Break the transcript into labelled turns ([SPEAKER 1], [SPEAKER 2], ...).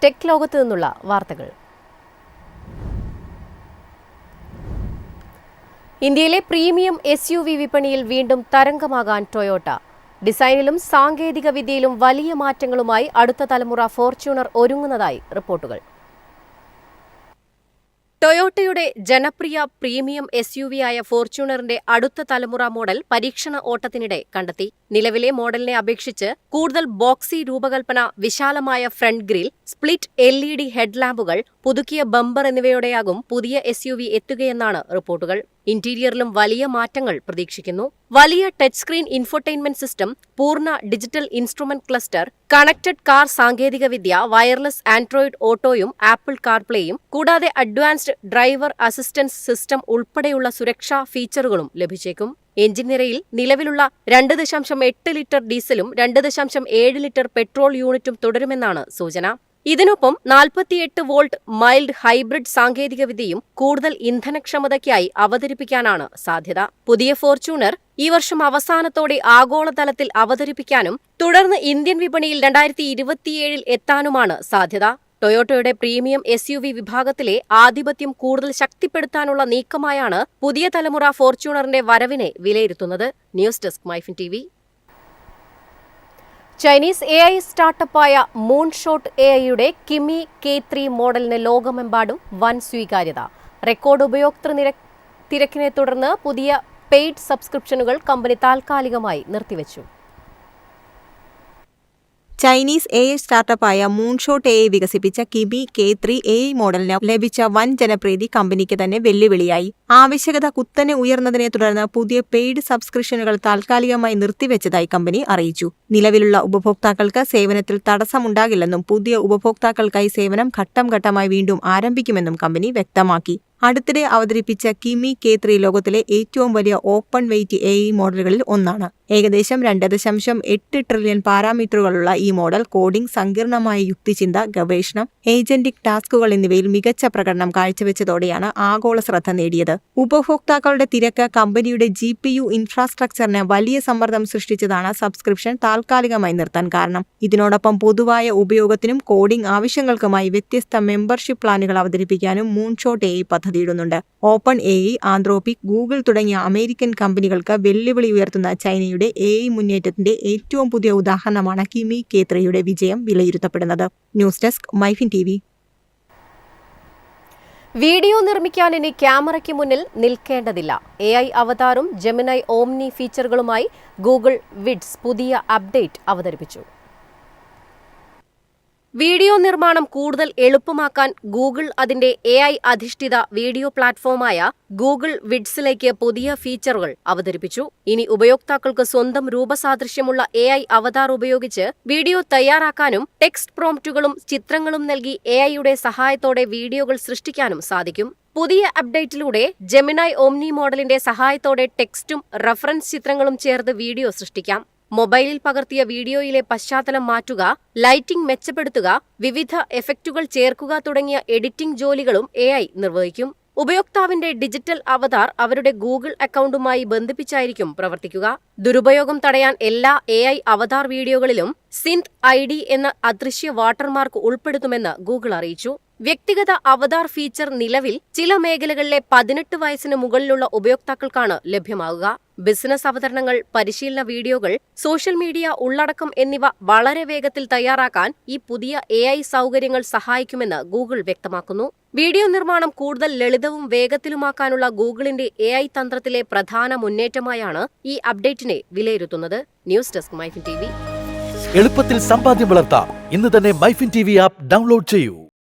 [SPEAKER 1] Tech ലോകത്തു നിന്നുള്ള വാർത്തകൾ. ഇന്ത്യയിലെ പ്രീമിയം SUV വിപണിയിൽ വീണ്ടും തരംഗമാകാൻ ടൊയോട്ട. ഡിസൈനിലും സാങ്കേതിക വിദ്യയിലും വലിയ മാറ്റങ്ങളുമായി അടുത്ത തലമുറ ഫോർച്യൂണർ ഒരുങ്ങുന്നതായി റിപ്പോർട്ടുകൾ. ടൊയോട്ടയുടെ ജനപ്രിയ പ്രീമിയം SUV ആയ ഫോർച്യൂണറിന്റെ അടുത്ത തലമുറ മോഡൽ പരീക്ഷണ ഓട്ടത്തിനിടെ കണ്ടെത്തി. നിലവിലെ മോഡലിനെ അപേക്ഷിച്ച് കൂടുതൽ ബോക്സി രൂപകൽപ്പന, വിശാലമായ ഫ്രണ്ട് ഗ്രിൽ, സ്പ്ലിറ്റ് LED ഹെഡ്ലാമ്പുകൾ, പുതുക്കിയ ബമ്പർ എന്നിവയോടെയാകും പുതിയ SUV എത്തുകയെന്നാണ് റിപ്പോർട്ടുകൾ. ഇന്റീരിയറിലും വലിയ മാറ്റങ്ങൾ പ്രതീക്ഷിക്കുന്നു. വലിയ ടച്ച് സ്ക്രീൻ ഇൻഫോർടൈൻമെന്റ് സിസ്റ്റം, പൂർണ്ണ digital instrument cluster, connected car സാങ്കേതികവിദ്യ, വയർലെസ് ആൻഡ്രോയിഡ് ഓട്ടോയും ആപ്പിൾ കാർപ്ലേയും, കൂടാതെ അഡ്വാൻസ്ഡ് ഡ്രൈവർ അസിസ്റ്റൻസ് സിസ്റ്റം ഉൾപ്പെടെയുള്ള സുരക്ഷാ ഫീച്ചറുകളും ലഭിച്ചേക്കും. എഞ്ചിൻ നിരയിൽ നിലവിലുള്ള 2.8 ലിറ്റർ ഡീസലും 2.7 ലിറ്റർ പെട്രോൾ യൂണിറ്റും തുടരുമെന്നാണ് സൂചന. ഇതിനൊപ്പം 48 വോൾട്ട് മൈൽഡ് ഹൈബ്രിഡ് സാങ്കേതികവിദ്യയും കൂടുതൽ ഇന്ധനക്ഷമതയ്ക്കായി അവതരിപ്പിക്കാനാണ് സാധ്യത. പുതിയ ഫോർച്യൂണർ ഈ വർഷം അവസാനത്തോടെ ആഗോളതലത്തിൽ അവതരിപ്പിക്കാനും തുടർന്ന് ഇന്ത്യൻ വിപണിയിൽ 2027 എത്താനുമാണ് സാധ്യത. ടൊയോട്ടയുടെ പ്രീമിയം SUV വിഭാഗത്തിലെ ആധിപത്യം കൂടുതൽ ശക്തിപ്പെടുത്താനുള്ള നീക്കമായാണ് പുതിയ തലമുറ ഫോർച്യൂണറിന്റെ വരവിനെ വിലയിരുത്തുന്നത്. News desk MyFin TV. Chinese AI സ്റ്റാർട്ടപ്പായ മൂൺഷോട്ട് AIയുടെ കിമി K3 മോഡലിന് ലോകമെമ്പാടും വൻ സ്വീകാര്യത. റെക്കോർഡ് ഉപയോക്തൃ തിരക്കിനെ തുടർന്ന് പുതിയ പെയ്ഡ് സബ്സ്ക്രിപ്ഷനുകൾ കമ്പനി താൽക്കാലികമായി നിർത്തിവച്ചു.
[SPEAKER 2] ചൈനീസ് AI സ്റ്റാർട്ടപ്പായ മൂൺഷോട്ട് AI വികസിപ്പിച്ച കിമി K3 AI മോഡലിന് ലഭിച്ച വൻ ജനപ്രീതി കമ്പനിക്ക് തന്നെ വെല്ലുവിളിയായി. ആവശ്യകത കുത്തനെ ഉയർന്നതിനെ തുടർന്ന് പുതിയ പെയ്ഡ് സബ്സ്ക്രിപ്ഷനുകൾ താൽക്കാലികമായി നിർത്തിവെച്ചതായി കമ്പനി അറിയിച്ചു. നിലവിലുള്ള ഉപഭോക്താക്കൾക്ക് സേവനത്തിൽ തടസ്സമുണ്ടാകില്ലെന്നും പുതിയ ഉപഭോക്താക്കൾക്കായി സേവനം ഘട്ടം ഘട്ടമായി വീണ്ടും ആരംഭിക്കുമെന്നും കമ്പനി വ്യക്തമാക്കി. അടുത്തിടെ അവതരിപ്പിച്ച കിമി K3 ലോകത്തിലെ ഏറ്റവും വലിയ ഓപ്പൺ വെയ്റ്റ് AI മോഡലുകളിൽ ഒന്നാണ്. ഏകദേശം 2.8 ട്രില്യൺ പാരാമീറ്ററുകളുള്ള ഈ മോഡൽ കോഡിംഗ്, സങ്കീർണമായ യുക്തിചിന്ത, ഗവേഷണം, ഏജന്റിക് ടാസ്കുകൾ എന്നിവയിൽ മികച്ച പ്രകടനം കാഴ്ചവെച്ചതോടെയാണ് ആഗോള ശ്രദ്ധ നേടിയത്. ഉപഭോക്താക്കളുടെ തിരക്ക് കമ്പനിയുടെ GPU ഇൻഫ്രാസ്ട്രക്ചറിന് വലിയ സമ്മർദ്ദം സൃഷ്ടിച്ചതാണ് സബ്സ്ക്രിപ്ഷൻ താൽക്കാലികമായി നിർത്താൻ കാരണം. ഇതിനോടൊപ്പം പൊതുവായ ഉപയോഗത്തിനും കോഡിംഗ് ആവശ്യങ്ങൾക്കുമായി വ്യത്യസ്ത മെമ്പർഷിപ്പ് പ്ലാനുകൾ അവതരിപ്പിക്കാനും മൂൺഷോട്ട് AI പദ്ധതിയിടുന്നുണ്ട്. ഓപ്പൺ AI, ആന്ത്രോപിക്, ഗൂഗിൾ തുടങ്ങിയ അമേരിക്കൻ കമ്പനികൾക്ക് വെല്ലുവിളി ഉയർത്തുന്ന ചൈനയുടെ AI മുന്നേറ്റത്തിന്റെ ഏറ്റവും പുതിയ ഉദാഹരണമാണ് കിമി K3യുടെ വിജയം വിലയിരുത്തപ്പെടുന്നത്. News desk MyFin TV.
[SPEAKER 1] Video നിർമ്മിക്കാൻ ഇനി ക്യാമറയ്ക്ക് മുന്നിൽ നിൽക്കേണ്ടതില്ല. AI അവതാറും ജെമിനൈ ഓംനി ഫീച്ചറുകളുമായി ഗൂഗിൾ വിഡ്സ് പുതിയ അപ്ഡേറ്റ് അവതരിപ്പിച്ചു. വീഡിയോ നിർമ്മാണം കൂടുതൽ എളുപ്പമാക്കാൻ ഗൂഗിൾ അതിന്റെ AI അധിഷ്ഠിത വീഡിയോ പ്ലാറ്റ്ഫോമായ ഗൂഗിൾ വിഡ്സിലേക്ക് പുതിയ ഫീച്ചറുകൾ അവതരിപ്പിച്ചു. ഇനി ഉപയോക്താക്കൾക്ക് സ്വന്തം രൂപസാദൃശ്യമുള്ള AI അവതാർ ഉപയോഗിച്ച് വീഡിയോ തയ്യാറാക്കാനും ടെക്സ്റ്റ് പ്രോംപ്റ്റുകളും ചിത്രങ്ങളും നൽകി AI-യുടെ സഹായത്തോടെ വീഡിയോകൾ സൃഷ്ടിക്കാനും സാധിക്കും. പുതിയ അപ്ഡേറ്റിലൂടെ ജെമിനൈ ഓംനി മോഡലിന്റെ സഹായത്തോടെ ടെക്സ്റ്റും റഫറൻസ് ചിത്രങ്ങളും ചേർത്ത് വീഡിയോ സൃഷ്ടിക്കാം. മൊബൈലിൽ പകർത്തിയ വീഡിയോയിലെ പശ്ചാത്തലം മാറ്റുക, ലൈറ്റിംഗ് മെച്ചപ്പെടുത്തുക, വിവിധ എഫക്റ്റുകൾ ചേർക്കുക തുടങ്ങിയ എഡിറ്റിംഗ് ജോലികളും AI നിർവഹിക്കും. ഉപയോക്താവിന്റെ ഡിജിറ്റൽ അവതാർ അവരുടെ ഗൂഗിൾ അക്കൗണ്ടുമായി ബന്ധിപ്പിച്ചായിരിക്കും പ്രവർത്തിക്കുക. ദുരുപയോഗം തടയാൻ എല്ലാ AI അവതാർ വീഡിയോകളിലും സിന്ത് ID എന്ന അദൃശ്യ വാട്ടർമാർക്ക് ഉൾപ്പെടുത്തുമെന്ന് ഗൂഗിൾ അറിയിച്ചു. വ്യക്തിഗത അവതാർ ഫീച്ചർ നിലവിൽ ചില മേഖലകളിലെ 18 വയസ്സിന് മുകളിലുള്ള ഉപയോക്താക്കൾക്കാണ് ലഭ്യമാകുക. ബിസിനസ് അവതരണങ്ങൾ, പരിശീലന വീഡിയോകൾ, സോഷ്യൽ മീഡിയ ഉള്ളടക്കം എന്നിവ വളരെ വേഗത്തിൽ തയ്യാറാക്കാൻ ഈ പുതിയ AI സൗകര്യങ്ങൾ സഹായിക്കുമെന്ന് ഗൂഗിൾ വ്യക്തമാക്കുന്നു. വീഡിയോ നിർമ്മാണം കൂടുതൽ ലളിതവും വേഗത്തിലുമാക്കാനുള്ള ഗൂഗിളിന്റെ AI തന്ത്രത്തിലെ പ്രധാന മുന്നേറ്റമായാണ് ഈ അപ്ഡേറ്റിനെ വിലയിരുത്തുന്നത്. News desk MyFin TV.
[SPEAKER 3] എളുപ്പത്തിൽ സമ്പാദ്യം വളർത്താം. ഇന്ന് തന്നെ മൈഫിൻ TV ആപ്പ് ഡൗൺലോഡ് ചെയ്യൂ.